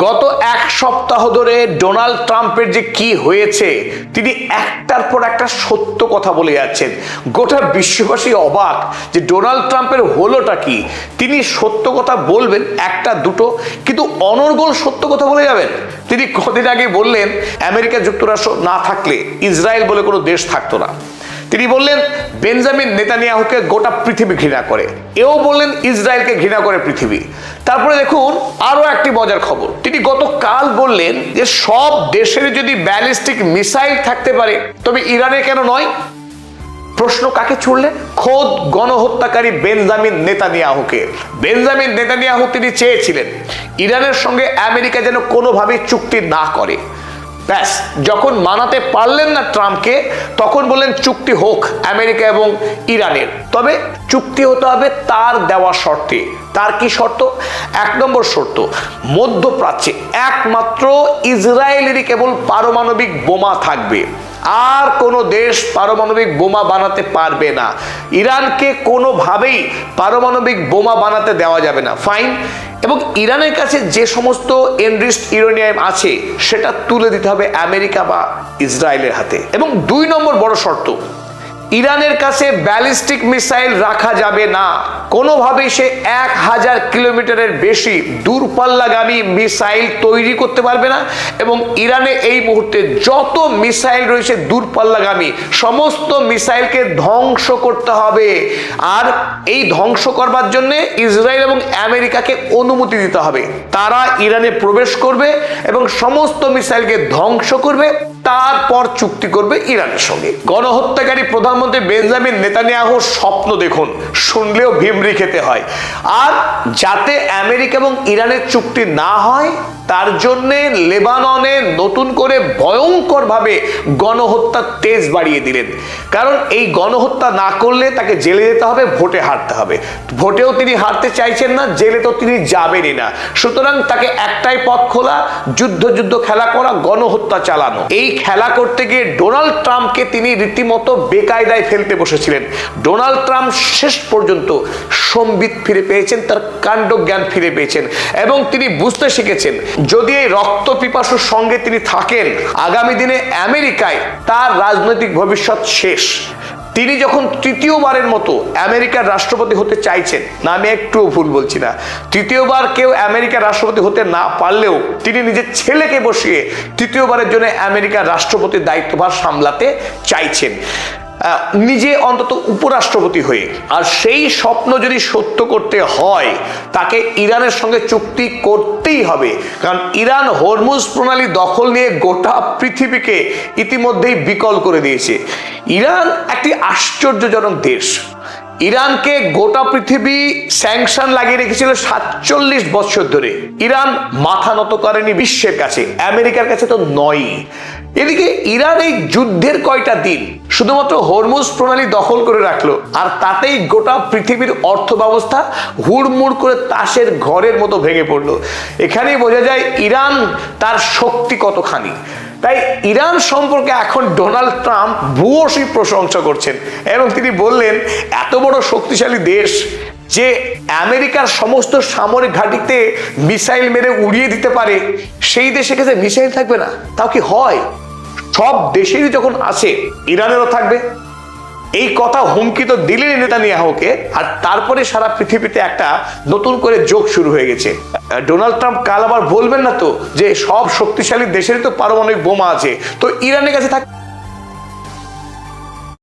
গত এক সপ্তাহ ধরে ডোনাল্ড ট্রাম্পের যে কি হয়েছে, তিনি একটার পর একটা সত্য কথা বলে যাচ্ছেন। গোটা বিশ্ববাসী অবাক যে ডোনাল্ড ট্রাম্পের হলোটা কি। তিনি সত্য কথা বলবেন একটা দুটো, কিন্তু অনর্গল সত্য কথা বলে যাবেন। তিনি কদিন আগে বললেন আমেরিকা যুক্তরাষ্ট্র না থাকলে ইসরায়েল বলে কোনো দেশ থাকতো না। তিনি বললেন বেঞ্জামিন নেতানিয়াহুকে গোটা পৃথিবী ঘৃণা করে, এও বললেন ইসরায়েলকে ঘৃণা করে পৃথিবী। তারপরে দেখুন আরো একটি মজার খবর, তিনি গতকাল বললেন যে সব দেশের যদি ব্যালিস্টিক মিসাইল থাকতে পারে তবে ইরানের কেন নয়। প্রশ্ন কাকে ছুড়লেন? খোদ গণহত্যাকারী বেঞ্জামিন নেতানিয়াহুকে। বেঞ্জামিন নেতানিয়াহু তিনি চেয়েছিলেন ইরানের সঙ্গে আমেরিকা যেন কোনোভাবেই চুক্তি না করে। ব্যাস, যখন মানাতে পারলেন না ট্রাম্পকে, তখন বললেন চুক্তি হোক আমেরিকা এবং ইরানের, তবে চুক্তি হতে হবে তার দেওয়া শর্তে। তার কি শর্ত? এক নম্বর শর্ত, মধ্যপ্রাচ্যে একমাত্র ইসরায়েলেরই কেবল পারমাণবিক বোমা থাকবে, আর কোনো দেশ পারমাণবিক বোমা বানাতে পারবে না। ইরানকে কোনোভাবেই পারমাণবিক বোমা বানাতে দেওয়া যাবে না, ফাইন। এবং ইরানের কাছে যে সমস্ত এনরিচড ইউরেনিয়াম আছে সেটা তুলে দিতে হবে আমেরিকা বা ইসরায়েলের হাতে। এবং দুই নম্বর বড় শর্ত, ইরানের কাছে ব্যালিস্টিক মিসাইল রাখা যাবে না, কোনোভাবেই সে 1000 কিলোমিটারের বেশি দূরপাল্লাগামী মিসাইল তৈরি করতে পারবে না। এবং ইরানে এই মুহূর্তে যত মিসাইল রয়েছে দূরপাল্লাগামী, সমস্ত মিসাইলকে ধ্বংস করতে হবে। আর এই ধ্বংস করবার জন্য ইসরায়েল এবং আমেরিকাকে অনুমতি দিতে হবে। তারা ইরানে প্রবেশ করবে এবং সমস্ত মিসাইলকে ধ্বংস করবে, তারপর চুক্তি করবে ইরানের সঙ্গে। গণহত্যাকারী প্রধানমন্ত্রী বেঞ্জামিন নেতানিয়াহুর স্বপ্ন দেখুন, শুনলেও ভিমরি খেতে হয়। আর যাতে আমেরিকা এবং ইরানের চুক্তি না হয় তার জন্য লেবাননে নতুন করে ভয়ঙ্করভাবে গণহত্যার তেজ বাড়িয়ে দিলেন। কারণ এই গণহত্যা না করলে তাকে জেলে যেতে হবে, ভোটে হারতে হবে। ভোটেও তিনি হারতে চাইছেন না, জেলে তো তিনি যাবেনই না। সুতরাং তাকে একটাই পথ খোলা, যুদ্ধ খেলা করা, গণহত্যা চালানো। এই খেলা করতে গিয়ে ডোনাল্ড ট্রাম্পকে তিনি রীতিমতো বেকায়দায় ফেলতে বসেছিলেন। ডোনাল্ড ট্রাম্প শেষ পর্যন্ত সম্বিত ফিরে পেয়েছেন, তার কাণ্ডজ্ঞান ফিরে পেয়েছেন এবং তিনি বুঝতে শিখেছেন যদি এই রক্ত পিপাসুর সঙ্গে তিনি থাকেন, আগামী দিনে আমেরিকায় তার রাজনৈতিক ভবিষ্যৎ শেষ। তিনি যখন তৃতীয়বারের মতো আমেরিকার রাষ্ট্রপতি হতে চাইছেন, না আমি একটু ভুল বলছি না, তৃতীয়বার কেউ আমেরিকার রাষ্ট্রপতি হতে না পারলেও তিনি নিজের ছেলেকে বসিয়ে তৃতীয়বারের জন্য আমেরিকার রাষ্ট্রপতির দায়িত্বভার সামলাতে চাইছেন, নিজে অন্তত উপরাষ্ট্রপতি হয়ে। আর সেই স্বপ্ন যদি সত্য করতে হয় তাকে ইরানের সঙ্গে চুক্তি করতেই হবে। কারণ ইরান হরমুজ প্রণালী দখল নিয়ে গোটা পৃথিবীকে ইতিমধ্যেই বিকল করে দিয়েছে। ইরান একটি আশ্চর্যজনক দেশ। ইরানকে গোটা পৃথিবী স্যাংশন লাগিয়ে রেখেছিল 47 বছর ধরে। ইরান মাথা নত করেনি বিশ্বের কাছে, আমেরিকার কাছে তো নয়। এদিকে ইরান এই যুদ্ধের কয়টা দিন শুধুমাত্র হরমুজ প্রণালী দখল করে রাখলো, আর তাতেই গোটা পৃথিবীর অর্থ ব্যবস্থা হুড়মুড় করে তাসের ঘরের মতো ভেঙে পড়লো। এখানেই বোঝা যায় ইরান তার শক্তি কতখানি। তাই ইরান সম্পর্কে এখন ডোনাল্ড ট্রাম্প ভূয়সী প্রশংসা করছেন এবং তিনি বললেন এত বড় শক্তিশালী দেশ যে আমেরিকার সমস্ত সামরিক ঘাঁটিতে মিসাইল মেরে উড়িয়ে দিতে পারে, সেই দেশের কাছে মিসাইল থাকবে না? তাও কি হয়? সব দেশেরই যখন আছে ইরানেরও থাকবে। এই কথা হুমকি তো দিলেন নেতানিয়াহুকে, আর তারপরে সারা পৃথিবীতে একটা নতুন করে যোগ শুরু হয়ে গেছে। ডোনাল্ড ট্রাম্প কাল আবার বলবেন না তো যে সব শক্তিশালী দেশেরই তো পারমাণবিক বোমা আছে, তো ইরানের কাছে থাক।